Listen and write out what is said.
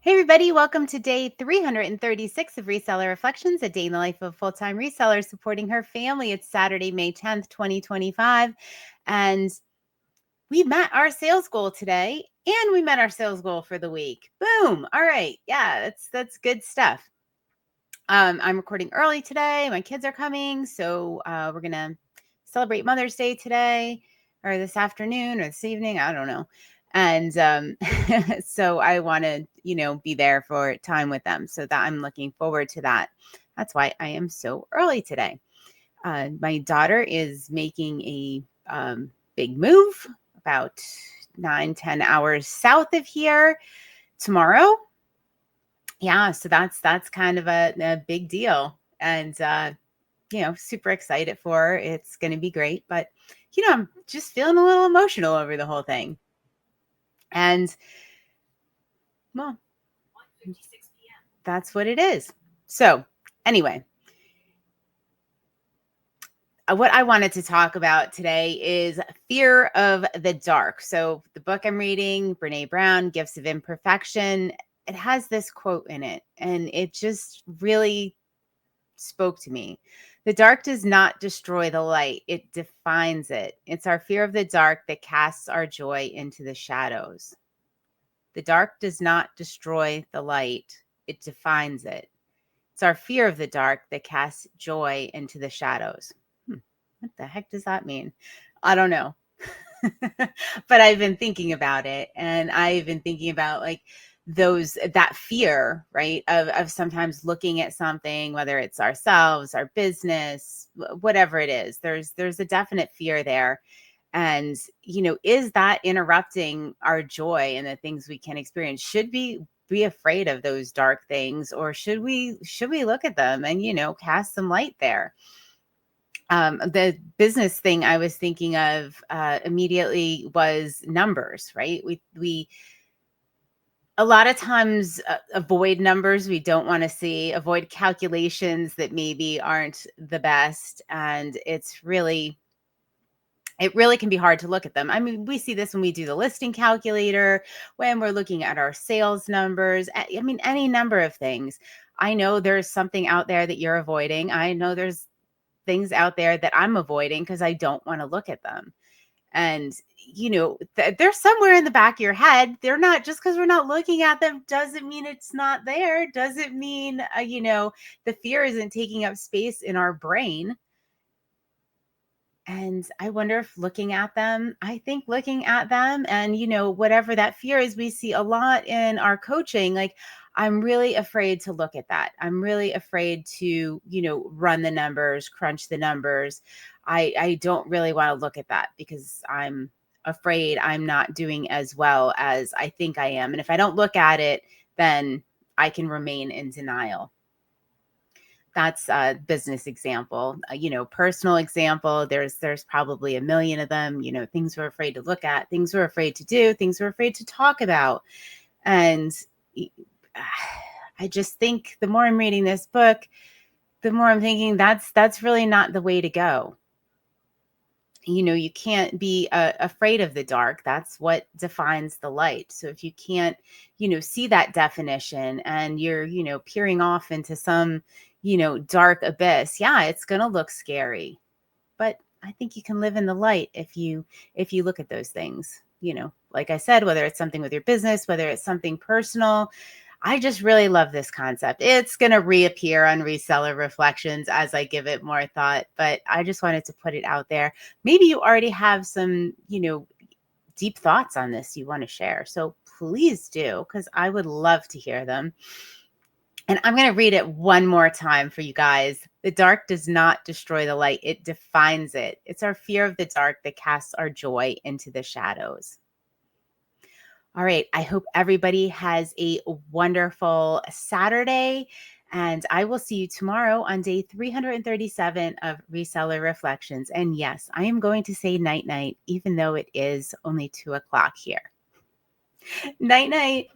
Hey, everybody, welcome to day 336 of Reseller Reflections, a day in the life of a full-time reseller supporting her family. It's Saturday, May 10th, 2025. And we met our sales goal today, and we met our sales goal for the week. Boom. All right. Yeah, that's good stuff. I'm recording early today. My kids are coming. So we're going to celebrate Mother's Day today or this afternoon or this evening. I don't know. And so I want to, be there for time with them. So that I'm looking forward to that. That's why I am so early today. My daughter is making a big move about 9-10 hours south of here tomorrow. Yeah, so that's kind of a big deal. And super excited for her. It's going to be great, but I'm just feeling a little emotional over the whole thing. And well, 1:56 p.m. That's what it is. So, anyway, what I wanted to talk about today is fear of the dark. So, the book I'm reading, Brene Brown, Gifts of Imperfection, it has this quote in it, and it just really spoke to me. The dark does not destroy the light, it defines it. It's our fear of the dark that casts our joy into the shadows. The dark does not destroy the light, it defines it. It's our fear of the dark that casts joy into the shadows. What the heck does that mean? I don't know. But I've been thinking about it, and I've been thinking about like that fear, right? Of sometimes looking at something, whether it's ourselves, our business, whatever it is, there's a definite fear there. And, is that interrupting our joy and the things we can experience? Should we be afraid of those dark things, or should we look at them and, cast some light there? The business thing I was thinking of immediately was numbers, right? We a lot of times avoid numbers we don't want to see, avoid calculations that maybe aren't the best, and it really can be hard to look at them. I mean, we see this when we do the listing calculator, when we're looking at our sales numbers. I mean, any number of things. I know there's something out there that you're avoiding. I know there's things out there that I'm avoiding because I don't want to look at them. And, they're somewhere in the back of your head. They're not, just because we're not looking at them doesn't mean it's not there. Doesn't mean, the fear isn't taking up space in our brain. And I wonder if I think looking at them and, whatever that fear is, we see a lot in our coaching. Like, I'm really afraid to look at that. I'm really afraid to, run the numbers, crunch the numbers. I don't really want to look at that because I'm afraid I'm not doing as well as I think I am. And if I don't look at it, then I can remain in denial. That's a business example. Personal example, there's probably a million of them. Things we're afraid to look at, things we're afraid to do, things we're afraid to talk about. And I just think the more I'm reading this book, the more I'm thinking that's really not the way to go. You can't be afraid of the dark. That's what defines the light. So if you can't, see that definition, and you're, peering off into some, dark abyss, yeah, it's going to look scary. But I think you can live in the light if you look at those things, like I said, whether it's something with your business, whether it's something personal. I just really love this concept. It's going to reappear on Reseller Reflections as I give it more thought, but I just wanted to put it out there. Maybe you already have some, deep thoughts on this you want to share. So please do, because I would love to hear them. And I'm going to read it one more time for you guys. The dark does not destroy the light. It defines it. It's our fear of the dark that casts our joy into the shadows. All right. I hope everybody has a wonderful Saturday, and I will see you tomorrow on day 337 of Reseller Reflections. And yes, I am going to say night night, even though it is only 2:00 here. Night night.